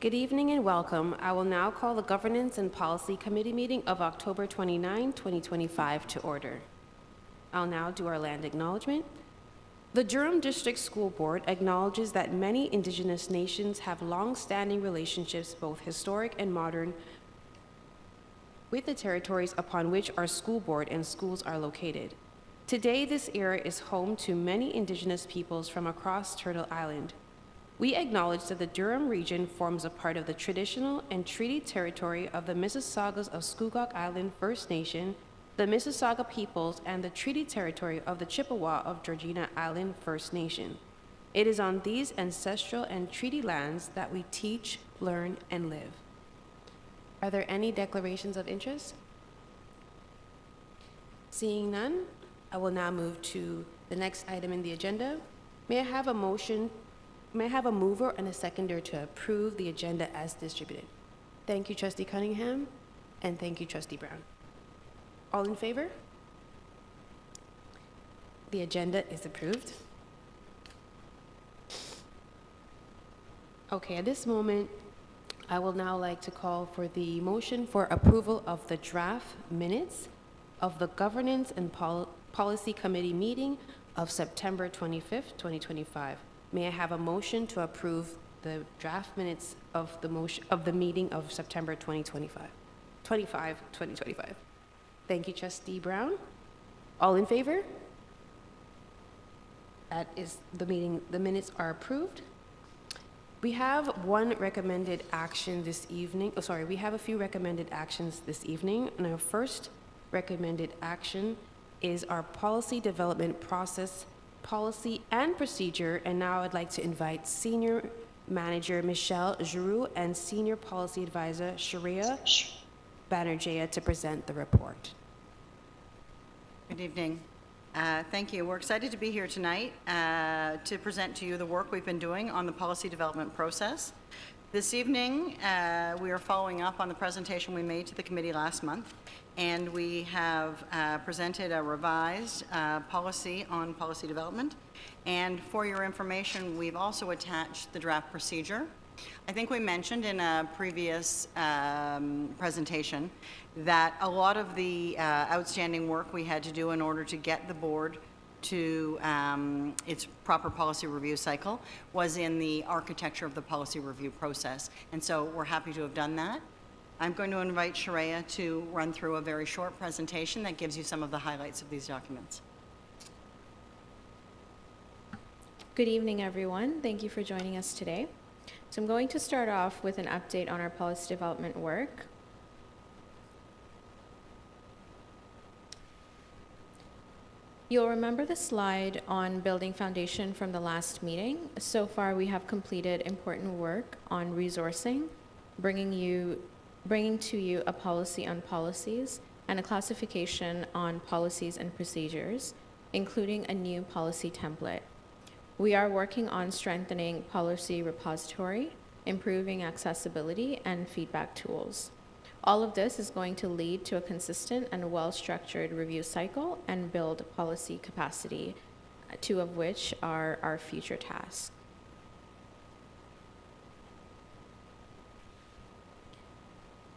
Good evening and welcome. I will now call the Governance and Policy Committee meeting of October 29, 2025 to order. I'll now do our land acknowledgement. The Durham District School Board acknowledges that many Indigenous nations have long-standing relationships, both historic and modern, with the territories upon which our school board and schools are located. Today, this area is home to many Indigenous peoples from across Turtle Island. We acknowledge that the Durham region forms a part of the traditional and treaty territory of the Mississaugas of Scugog Island First Nation, the Mississauga peoples, and the treaty territory of the Chippewa of Georgina Island First Nation. It is on these ancestral and treaty lands that we teach, learn, and live. Are there any declarations of interest? Seeing none, I will now move to the next item in the agenda. May I have a mover and a seconder to approve the agenda as distributed? Thank you, Trustee Cunningham, and thank you, Trustee Brown. All in favor? The agenda is approved. Okay, at this moment, I will now like to call for the motion for approval of the draft minutes of the Governance and Policy Committee meeting of September 25th, 2025. May I have a motion to approve the draft minutes of the meeting of September 2025? Thank you, Trustee Brown. All in favor? That is the minutes are approved. We have one recommended action this evening. We have a few recommended actions this evening. And our first recommended action is our policy development process, policy and procedure. And now I'd like to invite Senior Manager Michelle Giroux and Senior Policy Advisor Sharia Banerjea to present the report. Good evening. Thank you. We're excited to be here tonight to present to you the work we've been doing on the policy development process. This evening, we are following up on the presentation we made to the committee last month, and we have presented a revised policy on policy development. And for your information, we've also attached the draft procedure. I think we mentioned in a previous presentation that a lot of the outstanding work we had to do in order to get the board to its proper policy review cycle was in the architecture of the policy review process. And so we're happy to have done that. I'm going to invite Sharia to run through a very short presentation that gives you some of the highlights of these documents. Good evening, everyone. Thank you for joining us today. So I'm going to start off with an update on our policy development work. You'll remember the slide on building foundation from the last meeting. So far, we have completed important work on resourcing, bringing to you a policy on policies and a classification on policies and procedures, including a new policy template. We are working on strengthening policy repository, improving accessibility, and feedback tools. All of this is going to lead to a consistent and well-structured review cycle and build policy capacity, two of which are our future tasks.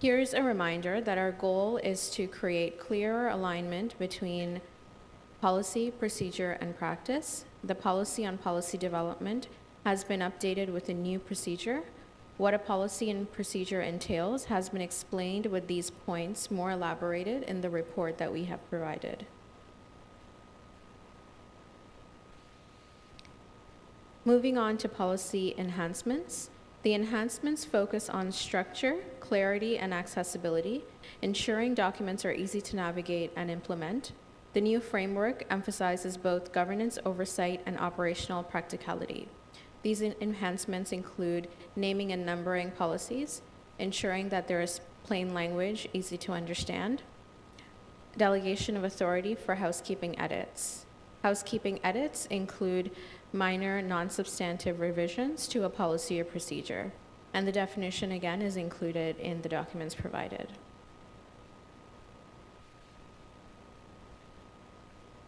Here's a reminder that our goal is to create clearer alignment between policy, procedure, and practice. The policy on policy development has been updated with a new procedure. What a policy and procedure entails has been explained with these points more elaborated in the report that we have provided. Moving on to policy enhancements. The enhancements focus on structure, clarity, and accessibility, ensuring documents are easy to navigate and implement. The new framework emphasizes both governance oversight and operational practicality. These enhancements include naming and numbering policies, ensuring that there is plain language, easy to understand, delegation of authority for housekeeping edits. Housekeeping edits include minor non-substantive revisions to a policy or procedure, and the definition again is included in the documents provided.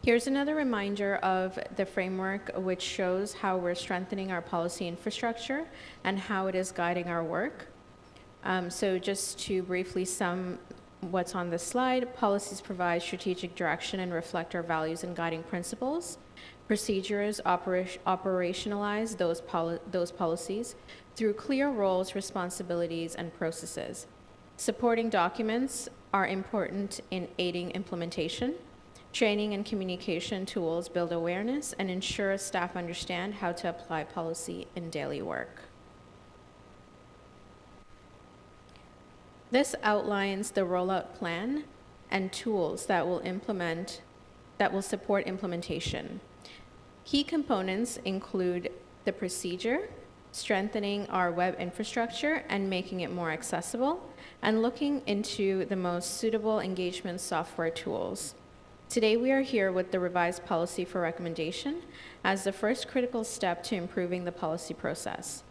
Here's another reminder of the framework which shows how we're strengthening our policy infrastructure and how it is guiding our work. So just to briefly sum what's on this slide, policies provide strategic direction and reflect our values and guiding principles. Procedures operationalize those policies through clear roles, responsibilities, and processes. Supporting documents are important in aiding implementation. Training and communication tools build awareness and ensure staff understand how to apply policy in daily work. This outlines the rollout plan and tools that will support implementation. Key components include the procedure, strengthening our web infrastructure and making it more accessible, and looking into the most suitable engagement software tools. Today, we are here with the revised policy for recommendation as the first critical step to improving the policy process.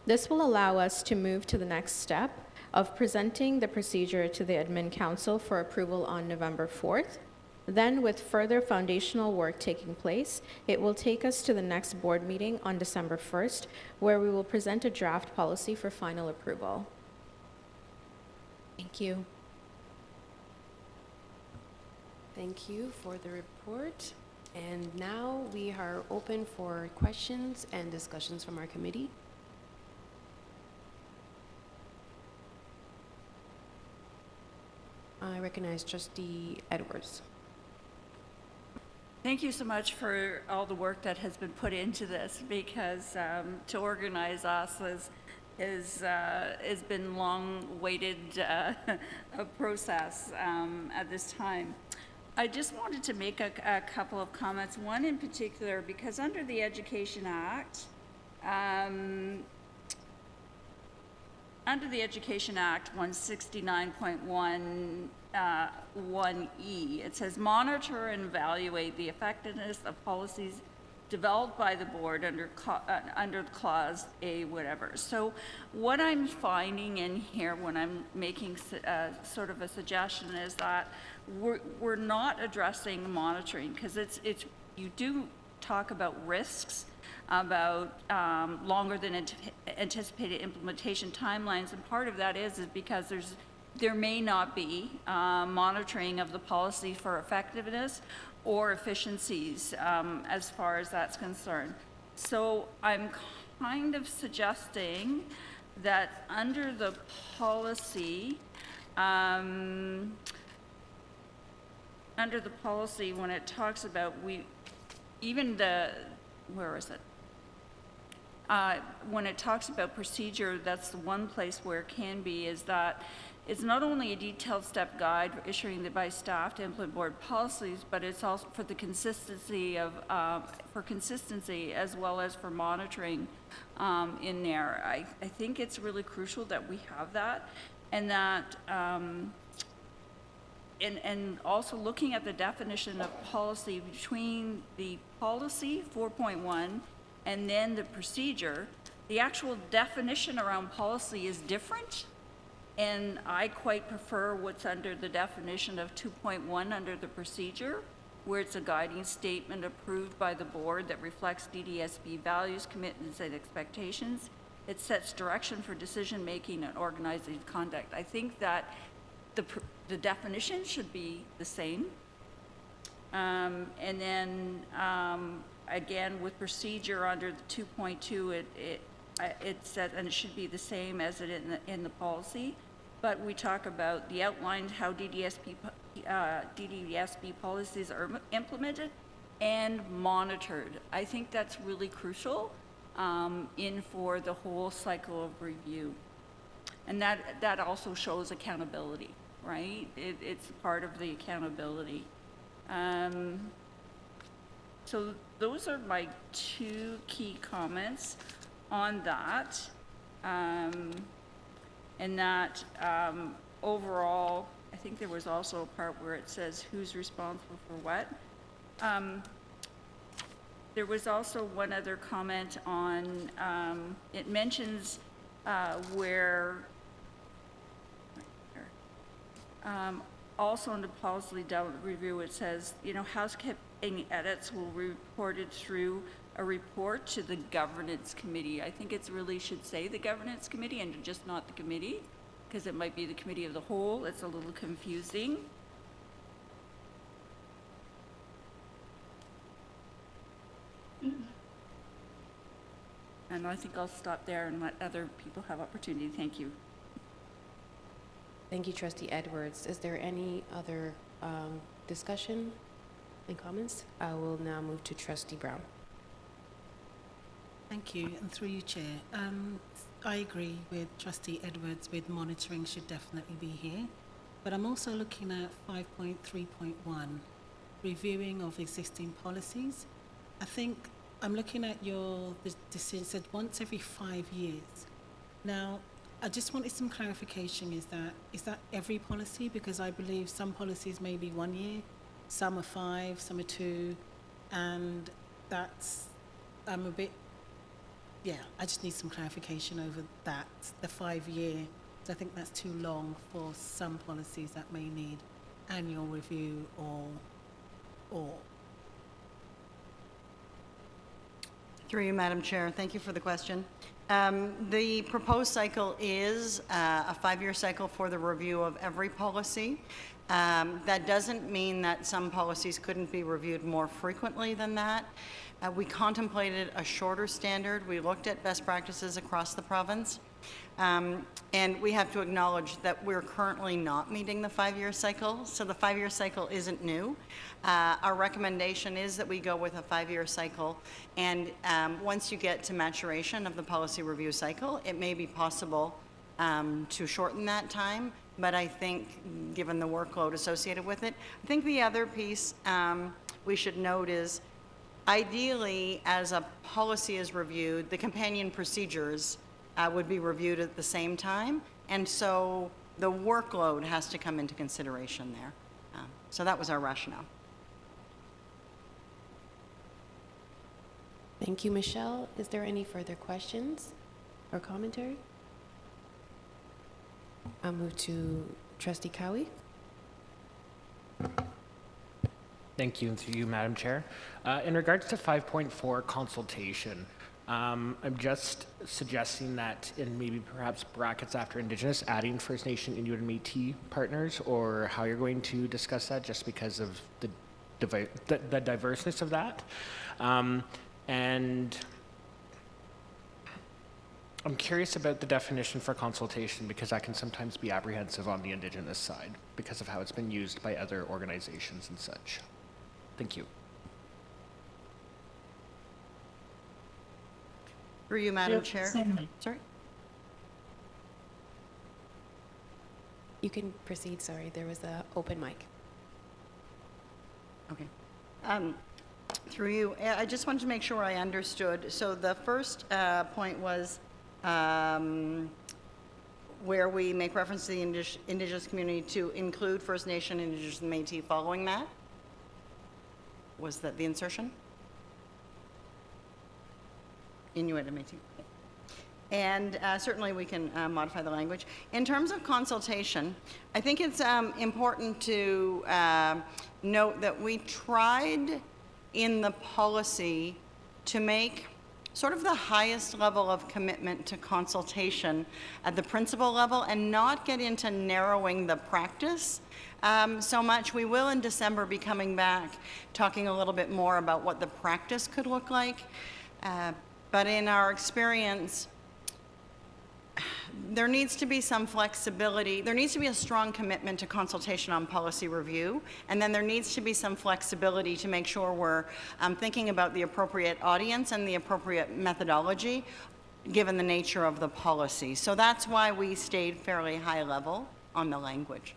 This will allow us to move to the next step of presenting the procedure to the Admin Council for approval on November 4th. Then, with further foundational work taking place, it will take us to the next board meeting on December 1st, where we will present a draft policy for final approval. Thank you. Thank you for the report. And now we are open for questions and discussions from our committee. I recognize Trustee Edwards. Thank you so much for all the work that has been put into this, because to organize us has been long-awaited a process at this time. I just wanted to make a couple of comments. One in particular, because under the Education Act, under the Education Act 169.1(1)(e), it says monitor and evaluate the effectiveness of policies developed by the board under clause A, whatever. So what I'm finding in here when I'm making sort of a suggestion is that we're not addressing monitoring, because you do talk about risks, about longer than anticipated implementation timelines, and part of that is because there may not be monitoring of the policy for effectiveness or efficiencies as far as that's concerned. So I'm kind of suggesting that under the policy, when it talks about when it talks about procedure, that's the one place where it can be, is that it's not only a detailed step guide issuing by staff to implement board policies, but it's also for the consistency as well as for monitoring in there. I think it's really crucial that we have that, and that and also looking at the definition of policy between the policy 4.1 and then the procedure. The actual definition around policy is different, and I quite prefer what's under the definition of 2.1 under the procedure, where it's a guiding statement approved by the board that reflects DDSB values, commitments, and expectations. It sets direction for decision-making and organizing conduct. I think that the definition should be the same. And then, again, with procedure under the 2.2, it says, and it should be the same as it in the policy, but we talk about the outline, how DDSB policies are implemented and monitored. I think that's really crucial for the whole cycle of review. And that also shows accountability, right? It's part of the accountability. So those are my two key comments on that. And that overall, I think there was also a part where it says who's responsible for what. There was also one other comment on, it mentions where, also in the policy review, it says, any edits will be reported through a report to the governance committee. I think it's really should say the governance committee and just not the committee, because it might be the committee of the whole. It's a little confusing. And I think I'll stop there and let other people have opportunity. Thank you. Thank you, Trustee Edwards. Is there any other discussion and comments? I will now move to Trustee Brown. Thank you, and through you, Chair. I agree with Trustee Edwards with monitoring should definitely be here, but I'm also looking at 5.3.1, reviewing of existing policies. I think I'm looking at the decision said once every 5 years. Now, I just wanted some clarification. Is that every policy? Because I believe some policies may be 1 year, some are 5, some are 2, and that's, I'm a bit, yeah, I just need some clarification over that, the 5 year. So I think that's too long for some policies that may need annual review or. Through you, Madam Chair. Thank you for the question. The proposed cycle is a 5-year cycle for the review of every policy. That doesn't mean that some policies couldn't be reviewed more frequently than that. We contemplated a shorter standard. We looked at best practices across the province. And we have to acknowledge that we're currently not meeting the 5-year cycle, so the 5-year cycle isn't new. Our recommendation is that we go with a 5-year cycle, and once you get to maturation of the policy review cycle, it may be possible to shorten that time, but I think, given the workload associated with it, I think the other piece we should note is, ideally, as a policy is reviewed, the companion procedures would be reviewed at the same time, and so the workload has to come into consideration there. So that was our rationale. Thank you, Michelle. Is there any further questions or commentary? I'll move to Trustee Cowie. Thank you, and through you, Madam Chair. In regards to 5.4 consultation, I'm just suggesting that in maybe perhaps brackets after Indigenous, adding First Nation, Inuit, and Métis partners, or how you're going to discuss that, just because of the diverseness of that. And I'm curious about the definition for consultation, because that can sometimes be apprehensive on the Indigenous side because of how it's been used by other organizations and such. Thank you. Through you, Madam Chair. Sorry. You can proceed, sorry. There was an open mic. Okay. Through you, I just wanted to make sure I understood. So the first point was where we make reference to the Indigenous community to include First Nation, Indigenous, and Métis following that? Was that the insertion? Inuit and Métis. And certainly we can modify the language. In terms of consultation, I think it's important to note that we tried in the policy to make sort of the highest level of commitment to consultation at the principal level and not get into narrowing the practice so much. We will in December be coming back talking a little bit more about what the practice could look like. But in our experience, there needs to be some flexibility. There needs to be a strong commitment to consultation on policy review, and then there needs to be some flexibility to make sure we're thinking about the appropriate audience and the appropriate methodology given the nature of the policy. So that's why we stayed fairly high level on the language.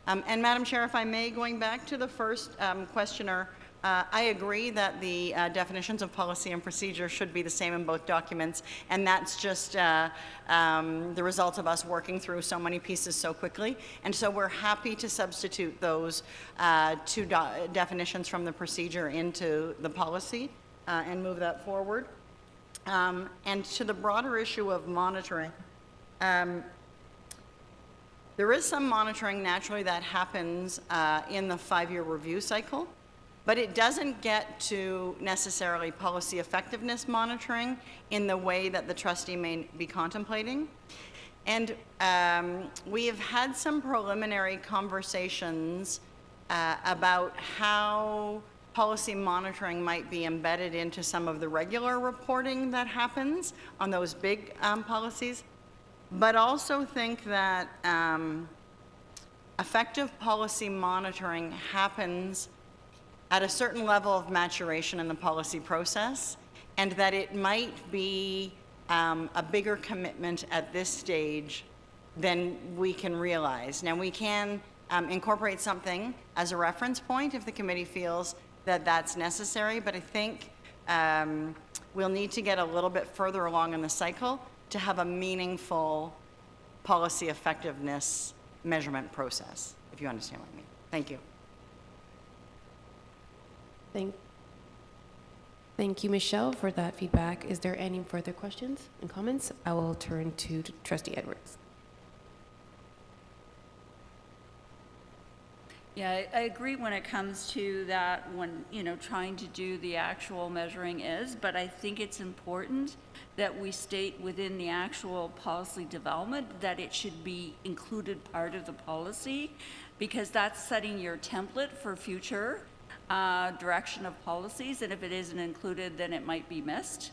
And Madam Chair, if I may, going back to the first questioner, I agree that the definitions of policy and procedure should be the same in both documents, and that's just the result of us working through so many pieces so quickly. And so we're happy to substitute those two definitions from the procedure into the policy and move that forward. And to the broader issue of monitoring, there is some monitoring naturally that happens in the 5-year review cycle. but it doesn't get to necessarily policy effectiveness monitoring in the way that the trustee may be contemplating. And we have had some preliminary conversations about how policy monitoring might be embedded into some of the regular reporting that happens on those big policies, but also think that effective policy monitoring happens at a certain level of maturation in the policy process, and that it might be a bigger commitment at this stage than we can realize. Now, we can incorporate something as a reference point if the committee feels that that's necessary, but I think we'll need to get a little bit further along in the cycle to have a meaningful policy effectiveness measurement process, if you understand what I mean. Thank you. Thank you, Michelle, for that feedback. Is there any further questions and comments? I will turn to Trustee Edwards. Yeah, I agree when it comes to that, when, trying to do the actual measuring is, but I think it's important that we state within the actual policy development that it should be included part of the policy, because that's setting your template for future direction of policies, and if it isn't included, then it might be missed.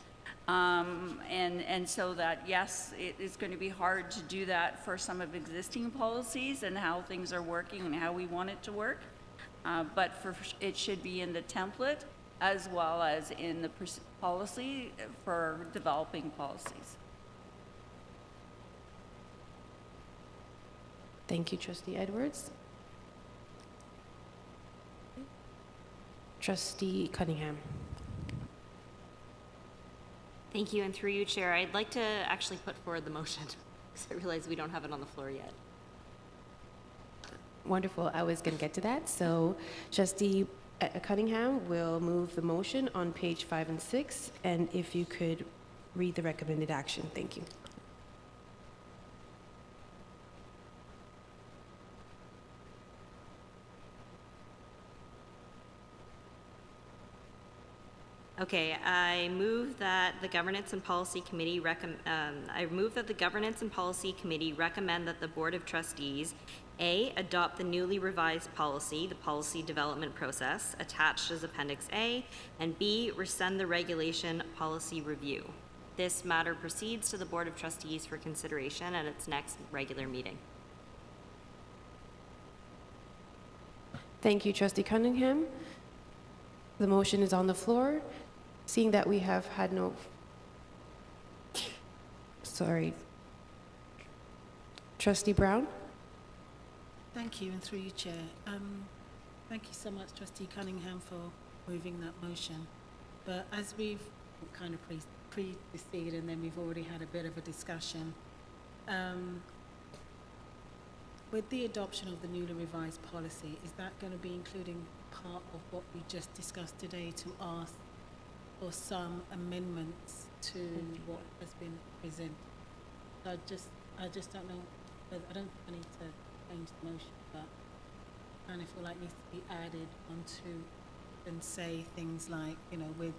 And so that, yes, it is going to be hard to do that for some of existing policies and how things are working and how we want it to work. But it should be in the template as well as in the policy for developing policies. Thank you, Trustee Edwards. Trustee Cunningham. Thank you, and through you, Chair, I'd like to actually put forward the motion, because I realize we don't have it on the floor yet. Wonderful. I was going to get to that. So Trustee Cunningham will move the motion on page 5 and 6, and if you could read the recommended action. Thank you. Okay, I move that the Governance and Policy Committee recommend that the Board of Trustees A, adopt the newly revised policy, the policy development process, attached as Appendix A, and B, rescind the regulation policy review. This matter proceeds to the Board of Trustees for consideration at its next regular meeting. Thank you, Trustee Cunningham. The motion is on the floor. Seeing that we have had Trustee Brown? Thank you, and through you, Chair. Thank you so much, Trustee Cunningham, for moving that motion. But as we've kind of proceeded, and then we've already had a bit of a discussion, with the adoption of the newly revised policy, is that going to be including part of what we just discussed today to ask for some amendments to what has been presented? I just don't know. I don't think I need to change the motion, but I kind of feel like it needs to be added onto and say things like, with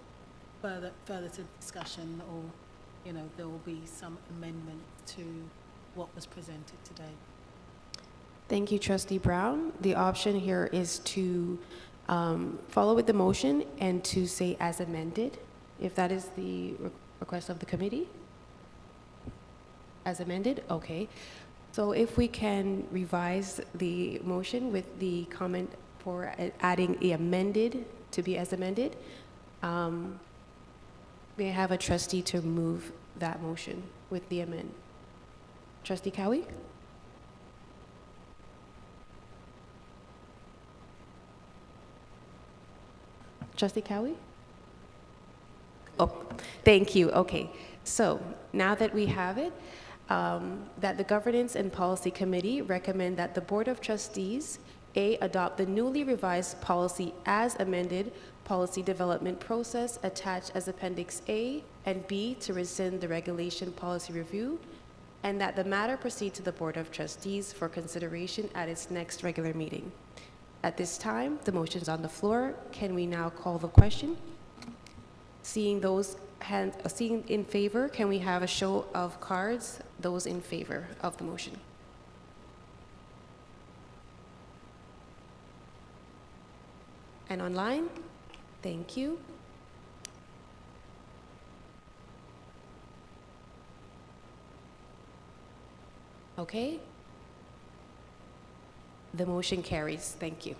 further to discussion, or, there will be some amendment to what was presented today. Thank you, Trustee Brown. The option here is to follow with the motion and to say as amended, if that is the request of the committee. As amended? Okay. So if we can revise the motion with the comment for adding a amended to be as amended, may I have a trustee to move that motion with the amendment? Trustee Cowie? Trustee Cowie? Oh, thank you. Okay. So now that we have it, that the Governance and Policy Committee recommend that the Board of Trustees, A, adopt the newly revised policy as amended policy development process attached as Appendix A, and B, to rescind the regulation policy review, and that the matter proceed to the Board of Trustees for consideration at its next regular meeting. At this time, the motion's on the floor. Can we now call the question? Seeing in favor, can we have a show of cards? Those in favor of the motion. And online? Thank you. Okay. The motion carries. Thank you.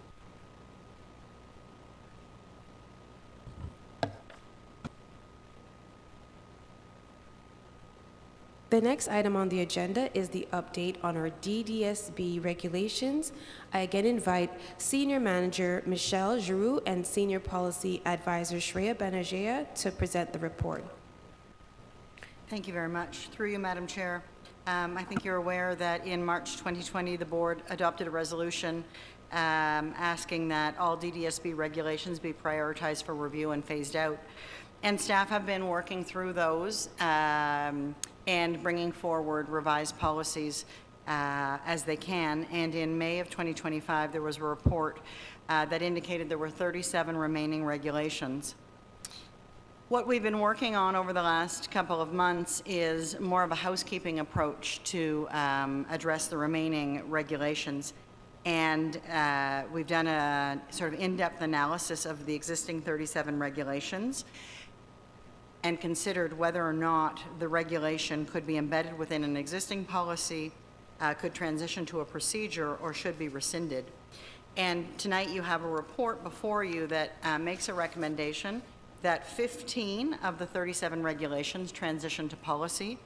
The next item on the agenda is the update on our DDSB regulations. I again invite Senior Manager Michelle Giroux and Senior Policy Advisor Shreya Banerjea to present the report. Thank you very much. Through you, Madam Chair. I think you're aware that in March 2020, the board adopted a resolution asking that all DDSB regulations be prioritized for review and phased out. And staff have been working through those and bringing forward revised policies as they can. And in May of 2025, there was a report that indicated there were 37 remaining regulations. What we've been working on over the last couple of months is more of a housekeeping approach to address the remaining regulations. And we've done a sort of in-depth analysis of the existing 37 regulations and considered whether or not the regulation could be embedded within an existing policy, could transition to a procedure, or should be rescinded. And tonight you have a report before you that makes a recommendation that 15 of the 37 regulations transition to policy,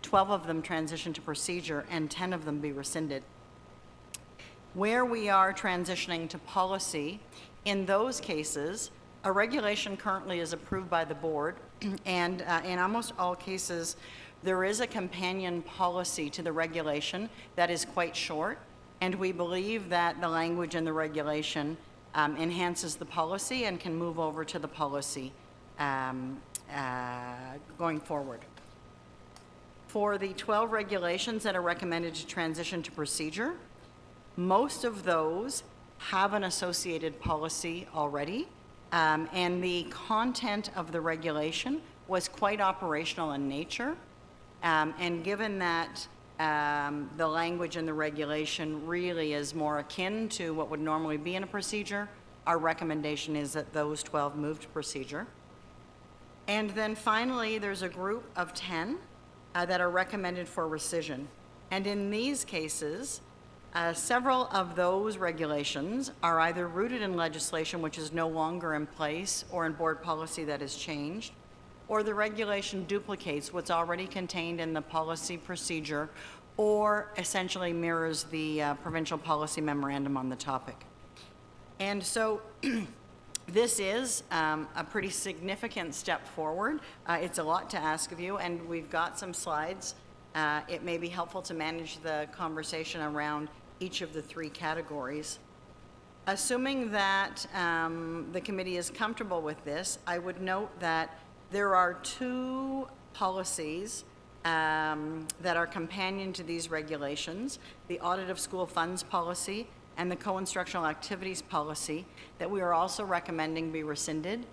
12 of them transition to procedure, and 10 of them be rescinded. Where we are transitioning to policy, in those cases, a regulation currently is approved by the board, and in almost all cases, there is a companion policy to the regulation that is quite short, and we believe that the language in the regulation enhances the policy and can move over to the policy going forward. For the 12 regulations that are recommended to transition to procedure, most of those have an associated policy already, and the content of the regulation was quite operational in nature. And given that the language in the regulation really is more akin to what would normally be in a procedure, our recommendation is that those 12 move to procedure. And then finally, there's a group of 10 that are recommended for rescission. And in these cases, several of those regulations are either rooted in legislation which is no longer in place or in board policy that has changed, or the regulation duplicates what's already contained in the policy procedure or essentially mirrors the provincial policy memorandum on the topic. And so this is a pretty significant step forward. It's a lot to ask of you, and we've got some slides. It may be helpful to manage the conversation around each of the three categories. Assuming that the committee is comfortable with this, I would note that there are two policies that are companion to these regulations, the audit of school funds policy and the co-instructional activities policy, that we are also recommending be rescinded.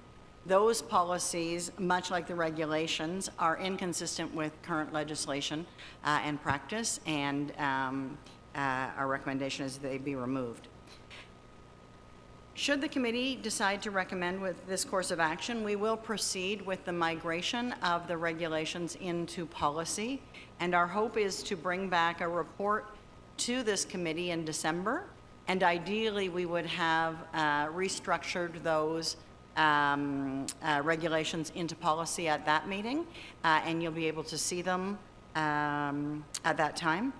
Those policies, much like the regulations, are inconsistent with current legislation and practice, and our recommendation is they be removed. Should the committee decide to recommend with this course of action, we will proceed with the migration of the regulations into policy, and our hope is to bring back a report to this committee in December, and ideally we would have restructured those regulations into policy at that meeting, and you'll be able to see them at that time.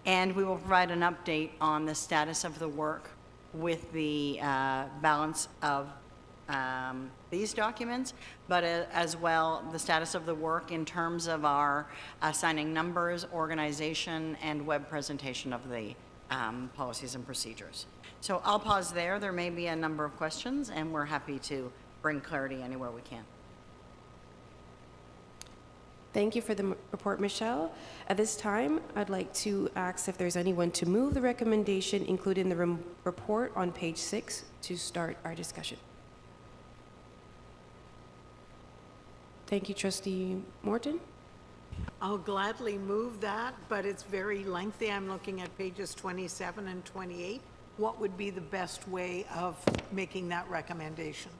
And we will provide an update on the status of the work with the balance of these documents, but as well the status of the work in terms of our assigning numbers, organization, and web presentation of the policies and procedures. So I'll pause there. There may be a number of questions, and we're happy to bring clarity anywhere we can. Thank you for the report, Michelle. At this time, I'd like to ask if there's anyone to move the recommendation included in the report on page 6 to start our discussion. Thank you, Trustee Morton. I'll gladly move that, but it's very lengthy. I'm looking at pages 27 and 28. What would be the best way of making that recommendation?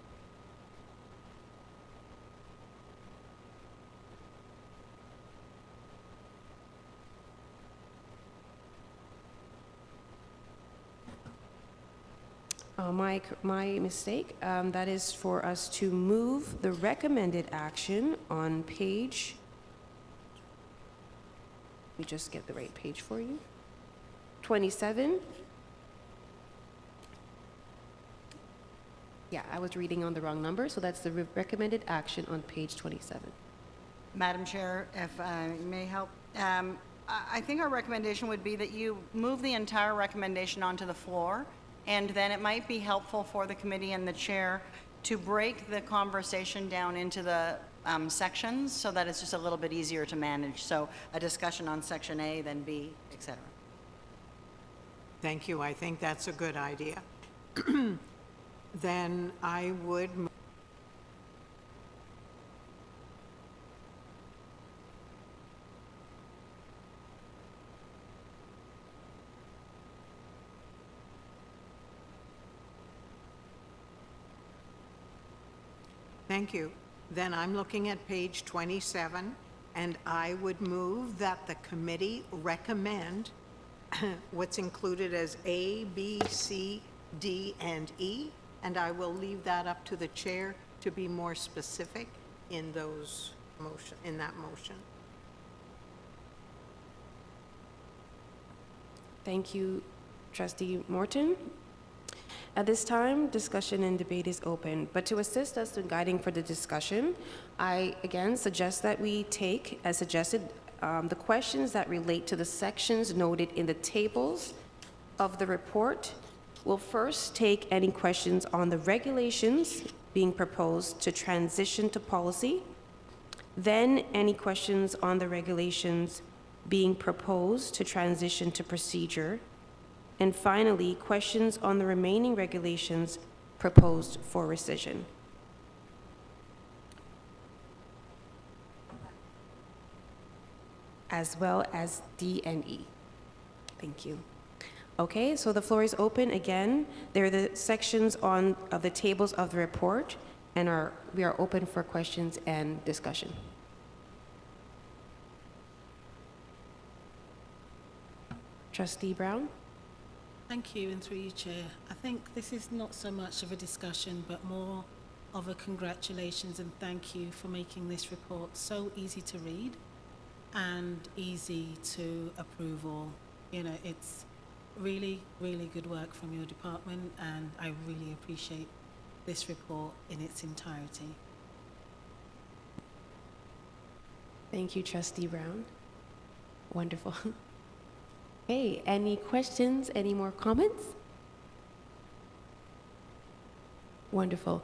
My mistake. That is for us to move the recommended action on page. Let me just get the right page for you. 27. Yeah, I was reading on the wrong number, so that's the recommended action on page 27. Madam Chair, if I may help, I think our recommendation would be that you move the entire recommendation onto the floor, and then it might be helpful for the committee and the chair to break the conversation down into the sections so that it's just a little bit easier to manage. So a discussion on section A, then B, et cetera. Thank you. I think that's a good idea. Then I would Thank you. Then I'm looking at page 27, and I would move that the committee recommend what's included as A, B, C, D, and E, and I will leave that up to the chair to be more specific in that motion. Thank you, Trustee Morton. At this time, discussion and debate is open, but to assist us in guiding for the discussion, I again suggest that we take, as suggested, the questions that relate to the sections noted in the tables of the report. We'll first take any questions on the regulations being proposed to transition to policy, then any questions on the regulations being proposed to transition to procedure, and finally, questions on the remaining regulations proposed for rescission. As well as D and E. Thank you. Okay, so the floor is open again. There are the sections of the tables of the report, and we are open for questions and discussion. Trustee Brown? Thank you, and through you, Chair. I think this is not so much of a discussion, but more of a congratulations and thank you for making this report so easy to read and easy to approve all. You know, it's really, really good work from your department, and I really appreciate this report in its entirety. Thank you, Trustee Brown. Wonderful. Hey, any questions, any more comments? Wonderful.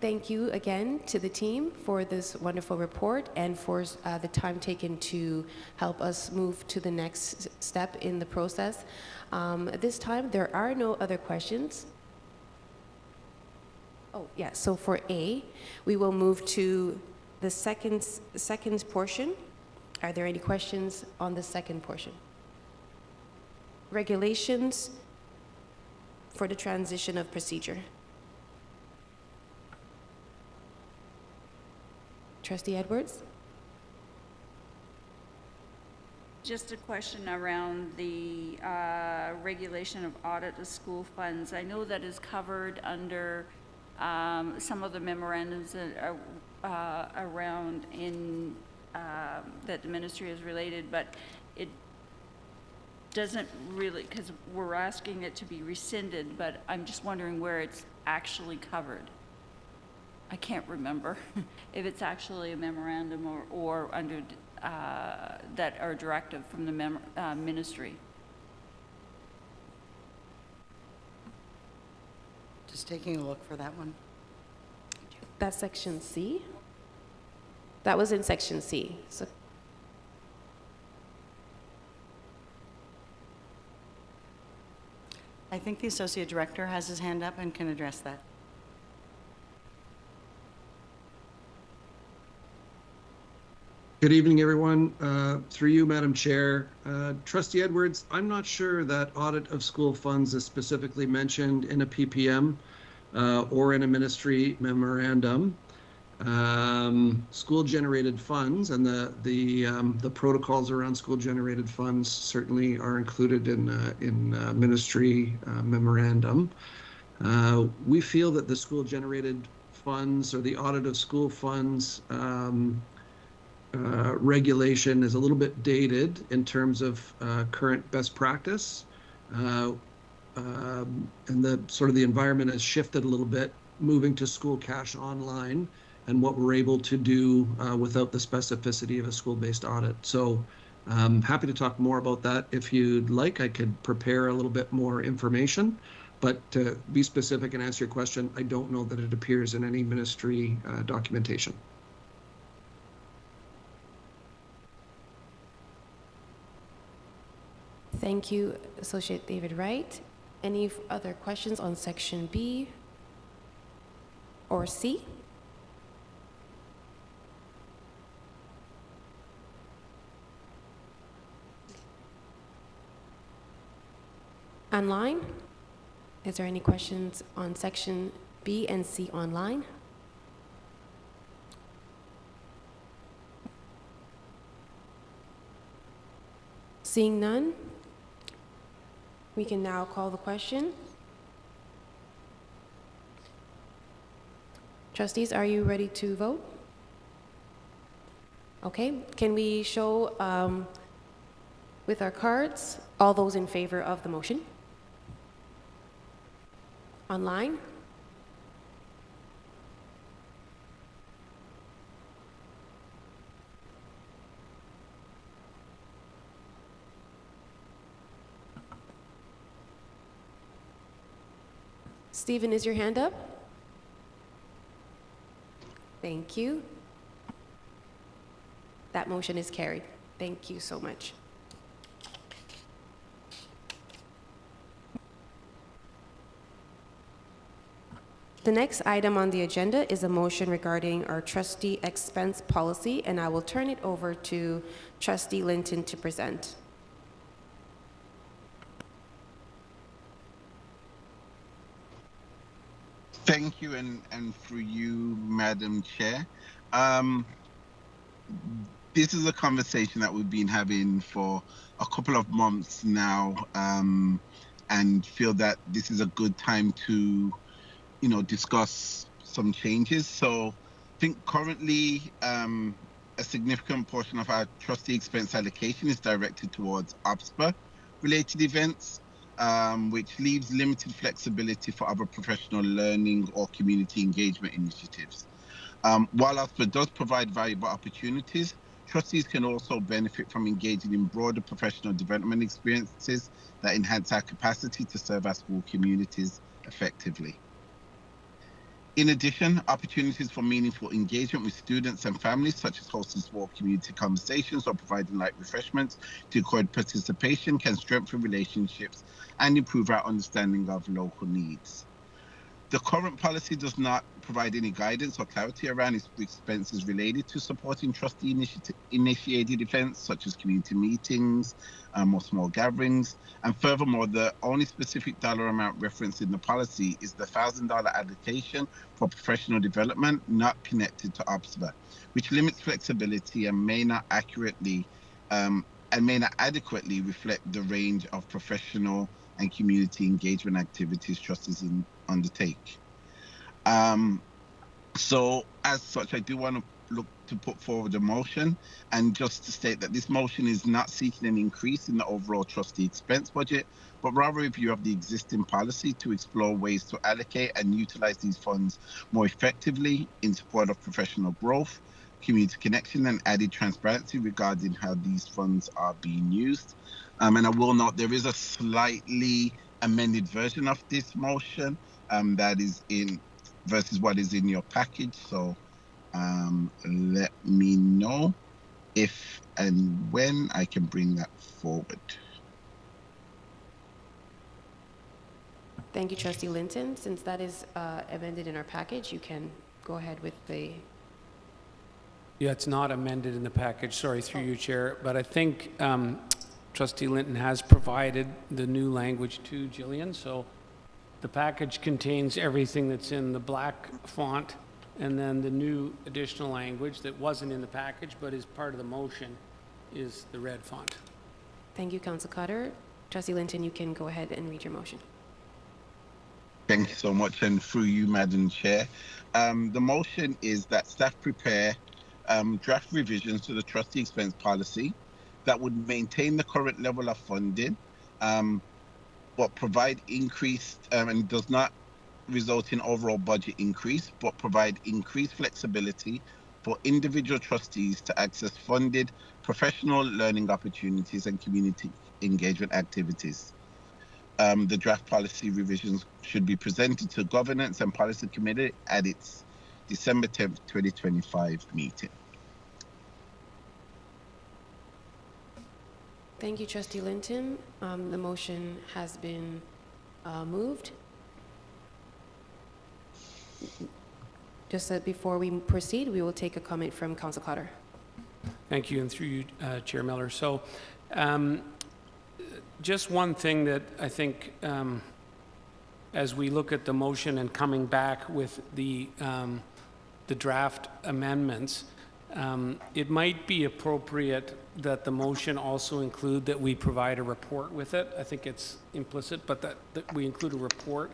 Thank you again to the team for this wonderful report and for the time taken to help us move to the next step in the process. At this time, there are no other questions. Oh, yeah, so for A, we will move to the second portion. Are there any questions on the second portion? Regulations for the transition of procedure. Trustee Edwards? Just a question around the regulation of audit of school funds. I know that is covered under some of the memorandums that are around in that the ministry is related, but it doesn't really, because we're asking it to be rescinded, but I'm just wondering where it's actually covered. I can't remember if it's actually a memorandum or under that are directive from the ministry. Just taking a look for that one. That's section C. That was in section C. So, I think the Associate Director has his hand up and can address that. Good evening, everyone. Through you, Madam Chair. Trustee Edwards, I'm not sure that audit of school funds is specifically mentioned in a PPM or in a ministry memorandum. School-generated funds and the protocols around school-generated funds certainly are included in ministry memorandum. We feel that the school-generated funds or the audit of school funds regulation is a little bit dated in terms of current best practice, and the sort of the environment has shifted a little bit, moving to school cash online and what we're able to do without the specificity of a school-based audit. So happy to talk more about that if you'd like. I could prepare a little bit more information, but to be specific and answer your question, I don't know that it appears in any ministry documentation. thank you, Associate David Wright. Any other questions on section B or C? Online? Is there any questions on section B and C online? Seeing none, we can now call the question. Trustees, are you ready to vote? Okay, can we show with our cards all those in favor of the motion? Online? Stephen, is your hand up? Thank you. That motion is carried. Thank you so much. The next item on the agenda is a motion regarding our trustee expense policy, and I will turn it over to Trustee Linton to present. Thank you, and for you, Madam Chair. This is a conversation that we've been having for a couple of months now, and feel that this is a good time to, discuss some changes. So I think currently a significant portion of our trustee expense allocation is directed towards OPSPA related events, which leaves limited flexibility for other professional learning or community engagement initiatives. While OPSPA does provide valuable opportunities, trustees can also benefit from engaging in broader professional development experiences that enhance our capacity to serve our school communities effectively. In addition, opportunities for meaningful engagement with students and families, such as hosting small community conversations or providing light refreshments to encourage participation, can strengthen relationships and improve our understanding of local needs. The current policy does not provide any guidance or clarity around expenses related to supporting trustee-initiated events, such as community meetings or small gatherings. And furthermore, the only specific dollar amount referenced in the policy is the $1,000 allocation for professional development not connected to OPSPA, which limits flexibility and may not adequately reflect the range of professional and community engagement activities trustees undertake. So as such, I do want to look to put forward a motion, and just to state that this motion is not seeking an increase in the overall trustee expense budget, but rather a review of the existing policy to explore ways to allocate and utilize these funds more effectively in support of professional growth, community connection, and added transparency regarding how these funds are being used. And I will note there is a slightly amended version of this motion that is in versus what is in your package. So let me know if and when I can bring that forward. Thank you, Trustee Linton. Since that is amended in our package, you can go ahead with the... Yeah, it's not amended in the package, sorry, through you, Chair, but I think Trustee Linton has provided the new language to Jillian, so the package contains everything that's in the black font, and then the new additional language that wasn't in the package but is part of the motion is the red font. Thank you, Council Cotter. Trustee Linton, you can go ahead and read your motion. Thank you so much, and through you, Madam Chair. The motion is that staff prepare draft revisions to the trustee expense policy that would maintain the current level of funding, but provide increased and does not result in overall budget increase, but provide increased flexibility for individual trustees to access funded professional learning opportunities and community engagement activities. The draft policy revisions should be presented to Governance and Policy Committee at its December 10th, 2025 meeting. Thank you, Trustee Linton. The motion has been moved. Just that before we proceed, we will take a comment from Council Cotter. Thank you, and through you, Chair Miller. So just one thing that I think as we look at the motion and coming back with the draft amendments, it might be appropriate that the motion also include that we provide a report with it. I think it's implicit, but that we include a report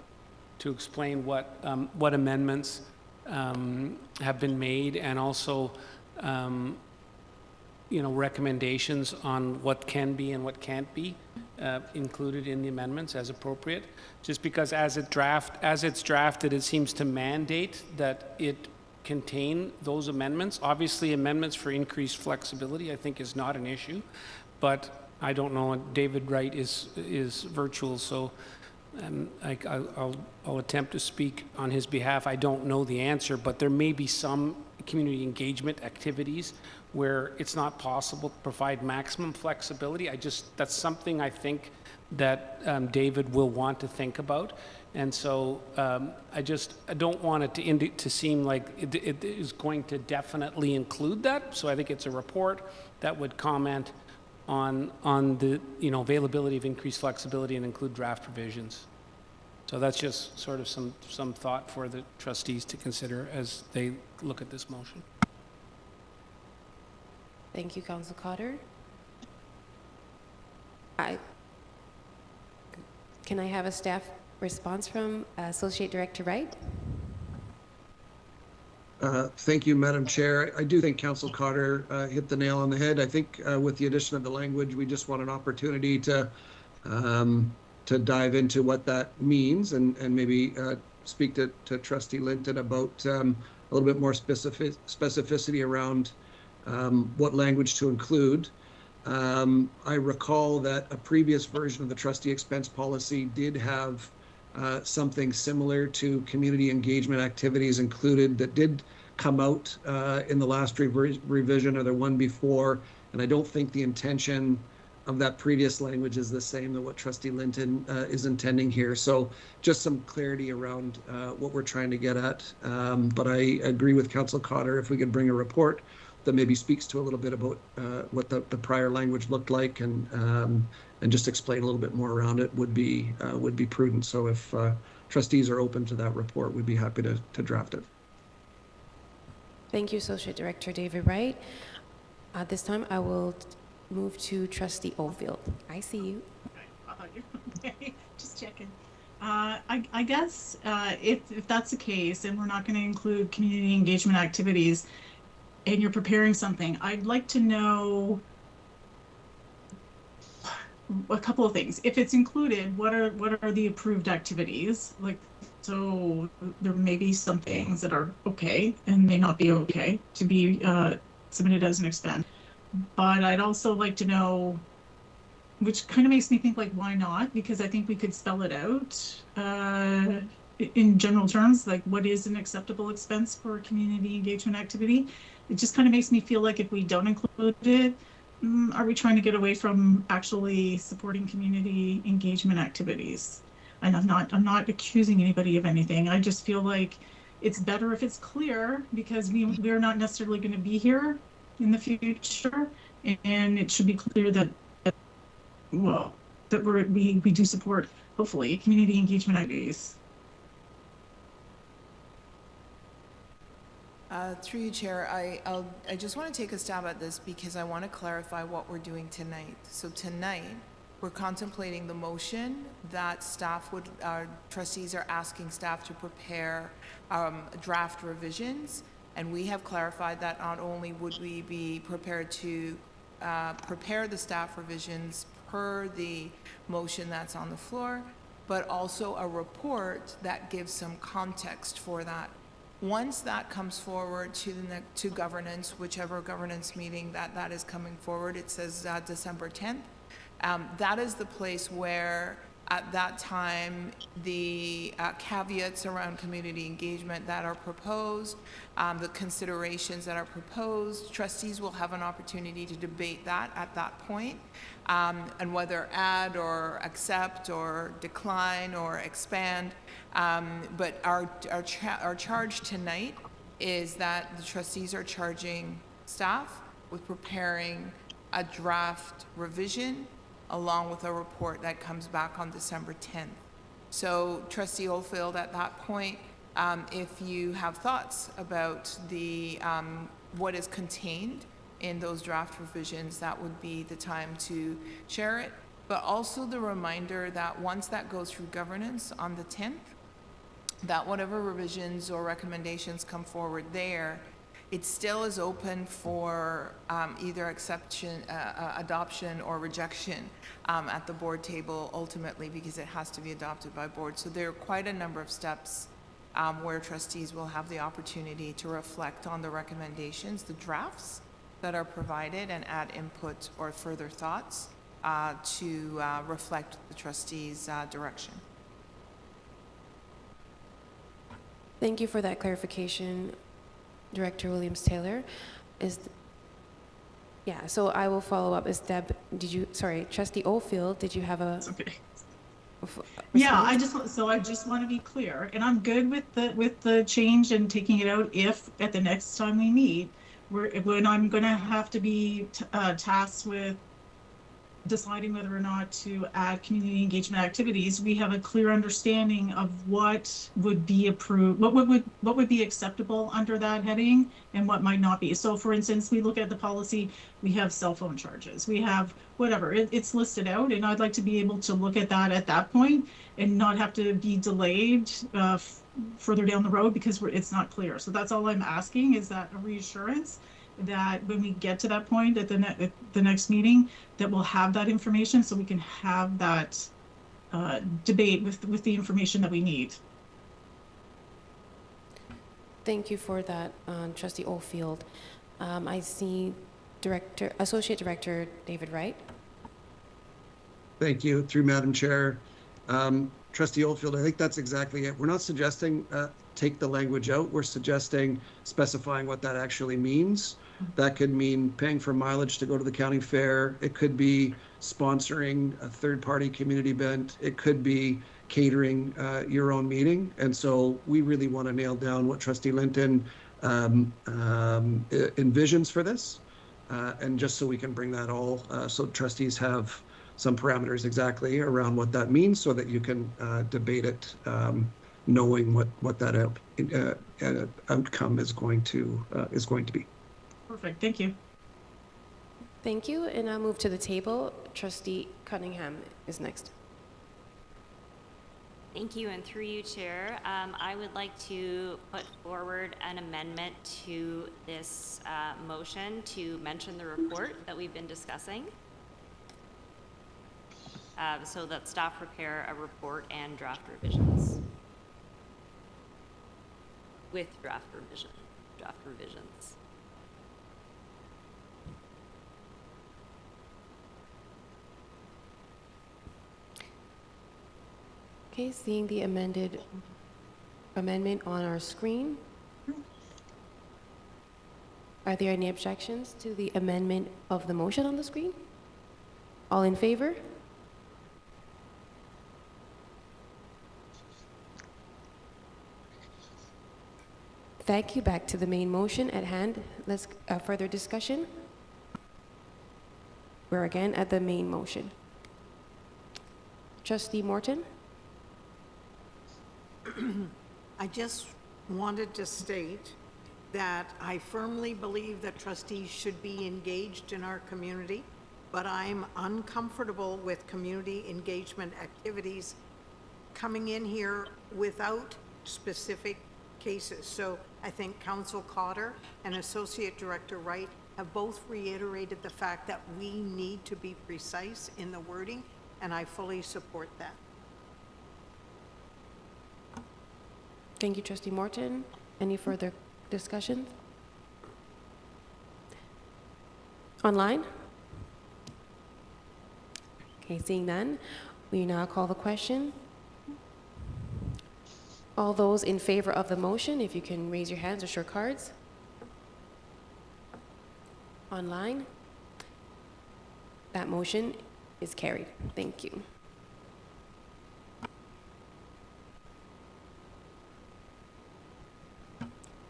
to explain what amendments have been made, and also recommendations on what can be and what can't be included in the amendments as appropriate. Just because as it's drafted, it seems to mandate that it contain those amendments. Obviously, amendments for increased flexibility, I think, is not an issue, but I don't know. David Wright is virtual, so I'll attempt to speak on his behalf. I don't know the answer, but there may be some community engagement activities where it's not possible to provide maximum flexibility. That's something I think that David will want to think about. And so I don't want it to seem like it is going to definitely include that. So I think it's a report that would comment on the availability of increased flexibility and include draft provisions. So that's just sort of some thought for the trustees to consider as they look at this motion. Thank you, Council Cotter. Can I have a staff response from Associate Director Wright? Thank you, Madam Chair. I do think Council Cotter hit the nail on the head. I think with the addition of the language, we just want an opportunity to dive into what that means and maybe speak to Trustee Linton about a little bit more specificity around what language to include. I recall that a previous version of the trustee expense policy did have something similar to community engagement activities included that did come out in the last revision or the one before. And I don't think the intention of that previous language is the same that what Trustee Linton is intending here. So just some clarity around what we're trying to get at. But I agree with Council Cotter, if we could bring a report that maybe speaks to a little bit about what the prior language looked like and just explain a little bit more around it would be prudent. So if trustees are open to that report, we'd be happy to draft it. Thank you, Associate Director David Wright. At this time, I will move to Trustee Oldfield. I see you. Okay, just checking. I guess if that's the case, and we're not going to include community engagement activities, and you're preparing something, I'd like to know a couple of things. If it's included, what are the approved activities? Like, so there may be some things that are okay and may not be okay to be submitted as an expense. But I'd also like to know, which kind of makes me think, like, why not? Because I think we could spell it out in general terms, like what is an acceptable expense for a community engagement activity. It just kind of makes me feel like if we don't include it, are we trying to get away from actually supporting community engagement activities? And I'm not accusing anybody of anything. I just feel like it's better if it's clear, because we're not necessarily going to be here in the future, and it should be clear that we do support, hopefully, community engagement activities. Through you, Chair, I just want to take a stab at this because I want to clarify what we're doing tonight. So tonight, we're contemplating the motion that trustees are asking staff to prepare draft revisions, and we have clarified that not only would we be prepared to prepare the staff revisions per the motion that's on the floor, but also a report that gives some context for that. Once that comes forward to governance, whichever governance meeting that is coming forward, it says December 10th. That is the place where, at that time, the caveats around community engagement that are proposed, the considerations that are proposed, trustees will have an opportunity to debate that at that point, and whether add or accept or decline or expand. But our charge tonight is that the trustees are charging staff with preparing a draft revision along with a report that comes back on December 10th. So Trustee Oldfield, at that point, if you have thoughts about the what is contained in those draft revisions, that would be the time to share it. But also the reminder that once that goes through governance on the 10th, that whatever revisions or recommendations come forward there, it still is open for either adoption or rejection at the board table ultimately, because it has to be adopted by board. So there are quite a number of steps where trustees will have the opportunity to reflect on the recommendations, the drafts that are provided, and add input or further thoughts to reflect the trustees' direction. Thank you for that clarification, Director Williams-Taylor. So I will follow up. Trustee Oldfield, did you have a? Okay. Yeah, I just want to be clear, and I'm good with the change and taking it out if at the next time we meet, when I'm going to have to be tasked with deciding whether or not to add community engagement activities, we have a clear understanding of what would be approved, what would be acceptable under that heading and what might not be. So for instance, we look at the policy, we have cell phone charges, we have whatever, it's listed out, and I'd like to be able to look at that point and not have to be delayed further down the road because it's not clear. So that's all I'm asking, is that a reassurance that when we get to that point at the next meeting, that we'll have that information so we can have that debate with the information that we need. Thank you for that, Trustee Oldfield. I see Associate Director David Wright. Thank you, through Madam Chair. Trustee Oldfield, I think that's exactly it. We're not suggesting take the language out. We're suggesting specifying what that actually means. That could mean paying for mileage to go to the county fair. It could be sponsoring a third-party community event. It could be catering your own meeting. And so we really want to nail down what Trustee Linton envisions for this. And just so we can bring that all, so trustees have some parameters exactly around what that means so that you can debate it, knowing what that outcome is going to be. Perfect, thank you. Thank you, and I'll move to the table. Trustee Cunningham is next. Thank you, and through you, Chair, I would like to put forward an amendment to this motion to mention the report that we've been discussing, so that staff prepare a report and draft revisions with draft revisions. Okay, seeing the amended amendment on our screen. Are there any objections to the amendment of the motion on the screen? All in favor? Thank you. Back to the main motion at hand. Let's further discussion. We're again at the main motion. Trustee Morton? I just wanted to state that I firmly believe that trustees should be engaged in our community, but I'm uncomfortable with community engagement activities coming in here without specific cases. So I think Council Cotter and Associate Director Wright have both reiterated the fact that we need to be precise in the wording, and I fully support that. Thank you, Trustee Morton. Any further discussion? Online? Okay, seeing none, we now call the question. All those in favor of the motion, if you can raise your hands or show cards. Online? That motion is carried. Thank you.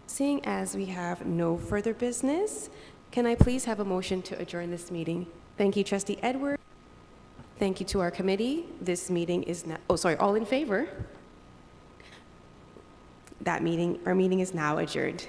Seeing as we have no further business, can I please have a motion to adjourn this meeting? Thank you, Trustee Edward. Thank you to our committee. This meeting is now, all in favor? Our meeting is now adjourned.